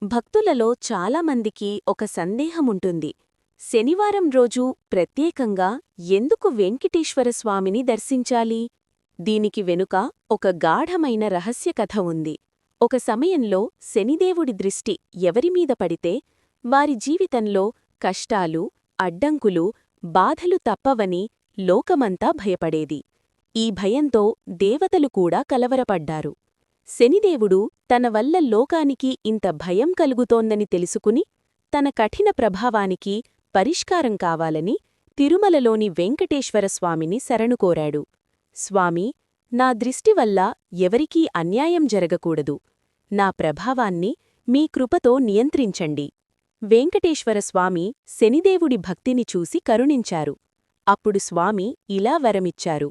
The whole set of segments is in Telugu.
భక్తులలో చాలామందికి ఒక సందేహముంటుంది. శనివారం రోజు ప్రత్యేకంగా ఎందుకు వెంకటేశ్వరస్వామిని దర్శించాలి? దీనికి వెనుక ఒక గాఢమైన రహస్యకథ ఉంది. ఒక సమయంలో శనిదేవుడి దృష్టి ఎవరిమీద పడితే వారి జీవితంలో కష్టాలు, అడ్డంకులు, బాధలు తప్పవని లోకమంతా భయపడేది. ఈ భయంతో దేవతలు కూడా కలవరపడ్డారు. శనిదేవుడు తన వల్ల లోకానికి ఇంత భయం కలుగుతోందని తెలుసుకుని తన కఠిన ప్రభావానికి పరిష్కారం కావాలని తిరుమలలోని వెంకటేశ్వరస్వామిని శరణుకోరాడు. స్వామీ, నా దృష్టివల్ల ఎవరికీ అన్యాయం జరగకూడదు. నా ప్రభావాన్ని మీ కృపతో నియంత్రించండి. వెంకటేశ్వరస్వామి శనిదేవుడి భక్తిని చూసి కరుణించారు. అప్పుడు స్వామి ఇలా వరమిచ్చారు: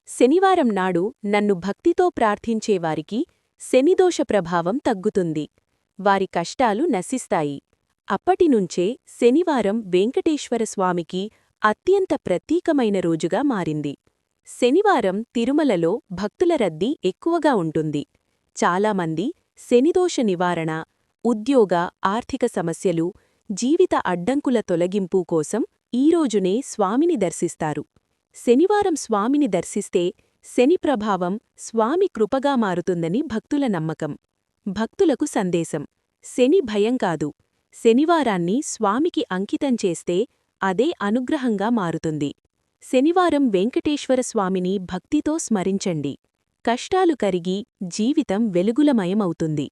శనివారం నాడు నన్ను భక్తితో ప్రార్థించేవారికి శనిదోష ప్రభావం తగ్గుతుంది. వారి కష్టాలు నశిస్తాయి. అప్పటినుంచే శనివారం వెంకటేశ్వరస్వామికి అత్యంత ప్రతీకమైన రోజుగా మారింది. శనివారం తిరుమలలో భక్తుల రద్దీ ఎక్కువగా ఉంటుంది. చాలామంది శనిదోష నివారణ, ఉద్యోగ, ఆర్థిక సమస్యలు, జీవిత అడ్డంకుల తొలగింపు కోసం ఈరోజునే స్వామిని దర్శిస్తారు. శనివారం స్వామిని దర్శిస్తే శని ప్రభావం స్వామి కృపగా మారుతుందని భక్తుల నమ్మకం. భక్తులకు సందేశం: శని భయం కాదు. శనివారాన్ని స్వామికి అంకితం చేస్తే అదే అనుగ్రహంగా మారుతుంది. శనివారం వెంకటేశ్వర స్వామిని భక్తితో స్మరించండి. కష్టాలు కరిగి జీవితం వెలుగులమయమవుతుంది.